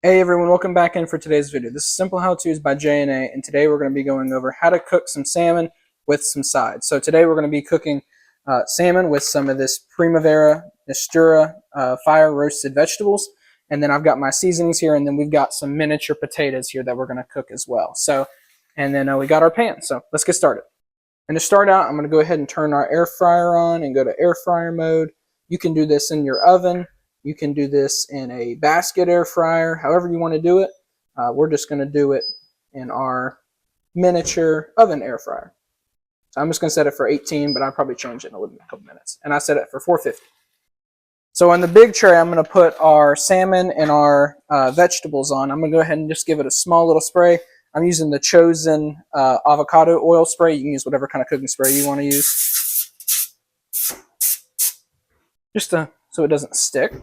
Hey everyone, welcome back in for today's video. This is Simple How To's by J&A, and today we're going to be going over how to cook some salmon with some sides. So today we're going to be cooking salmon with some of this Primavera Mistura fire roasted vegetables, and then I've got my seasonings here, and then we've got some miniature potatoes here that we're going to cook as well. And then we got our pan, so let's get started. And to start out, I'm going to go ahead and turn our air fryer on and go to air fryer mode. You can do this in your oven. You can do this in a basket air fryer, however you want to do it. We're just going to do it in our miniature oven air fryer. So I'm just going to set it for 18, but I'll probably change it in a couple minutes. And I set it for 450. So on the big tray, I'm going to put our salmon and our vegetables on. I'm going to go ahead and just give it a small little spray. I'm using the Chosen avocado oil spray. You can use whatever kind of cooking spray you want to use. Just so it doesn't stick.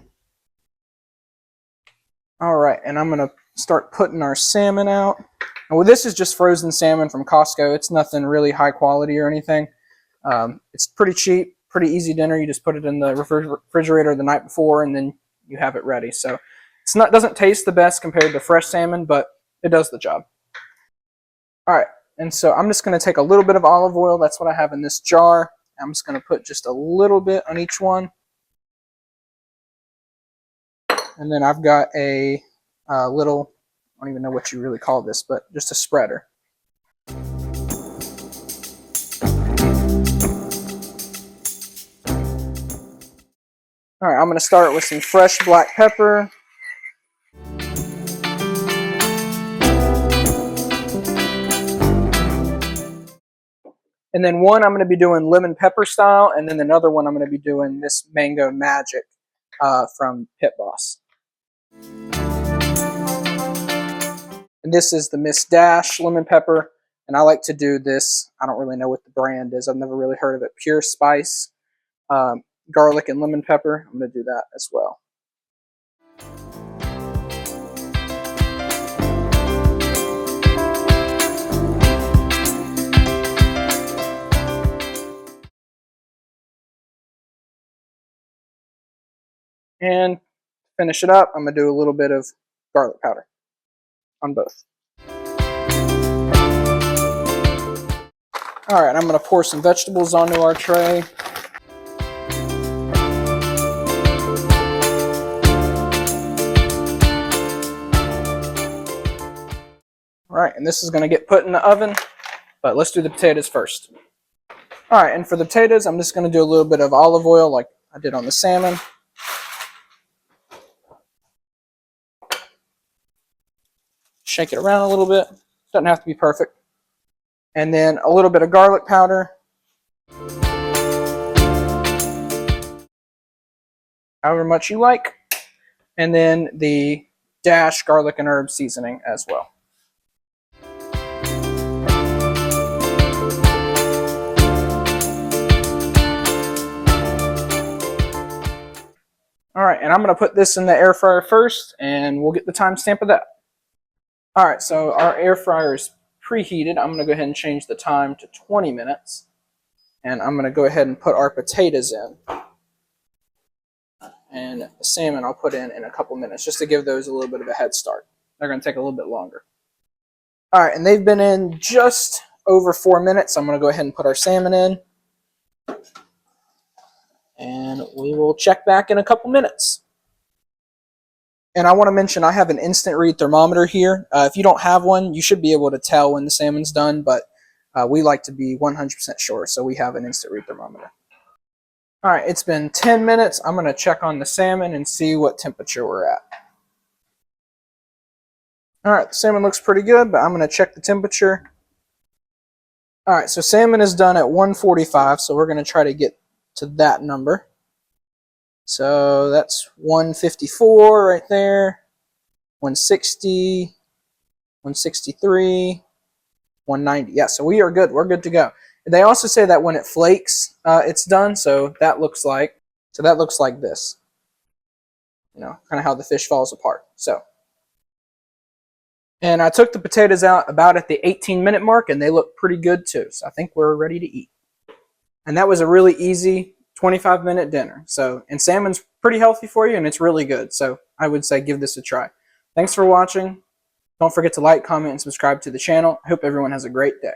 All right, and I'm going to start putting our salmon out. Well, this is just frozen salmon from Costco. It's nothing really high quality or anything. It's pretty cheap, pretty easy dinner. You just put it in the refrigerator the night before, and then you have it ready. So doesn't taste the best compared to fresh salmon, but it does the job. All right, and so I'm just going to take a little bit of olive oil. That's what I have in this jar. I'm just going to put just a little bit on each one. And then I've got a little, I don't even know what you really call this, but just a spreader. All right, I'm going to start with some fresh black pepper. And then one I'm going to be doing lemon pepper style, and then another one I'm going to be doing this mango magic from Pit Boss. And this is the Miss Dash lemon pepper, and I like to do this. I don't really know what the brand is. I've never really heard of it. Pure Spice, garlic and lemon pepper. I'm going to do that as well. And finish it up, I'm going to do a little bit of garlic powder on both. All right, I'm going to pour some vegetables onto our tray. All right, and this is going to get put in the oven, but let's do the potatoes first. All right, and for the potatoes, I'm just going to do a little bit of olive oil like I did on the salmon. Shake it around a little bit. Doesn't have to be perfect. And then a little bit of garlic powder. However much you like. And then the Dash garlic and herb seasoning as well. All right, and I'm going to put this in the air fryer first, and we'll get the timestamp of that. All right, so our air fryer is preheated. I'm going to go ahead and change the time to 20 minutes. And I'm going to go ahead and put our potatoes in. And the salmon I'll put in a couple minutes just to give those a little bit of a head start. They're going to take a little bit longer. All right, and they've been in just over 4 minutes. I'm going to go ahead and put our salmon in. And we will check back in a couple minutes. And I want to mention I have an instant read thermometer here. If you don't have one, you should be able to tell when the salmon's done, but we like to be 100% sure, so we have an instant read thermometer. All right, it's been 10 minutes. I'm going to check on the salmon and see what temperature we're at. All right, the salmon looks pretty good, but I'm going to check the temperature. All right, so salmon is done at 145, so we're going to try to get to that number. So that's 154 right there, 160, 163, 190. Yeah, so we are good. We're good to go. They also say that when it flakes, it's done. So that looks like this. You know, kind of how the fish falls apart. So, and I took the potatoes out about at the 18-minute mark, and they look pretty good too. So I think we're ready to eat. And that was a really easy 25-minute dinner. So, and salmon's pretty healthy for you, and it's really good. So I would say give this a try. Thanks for watching. Don't forget to like, comment, and subscribe to the channel. I hope everyone has a great day.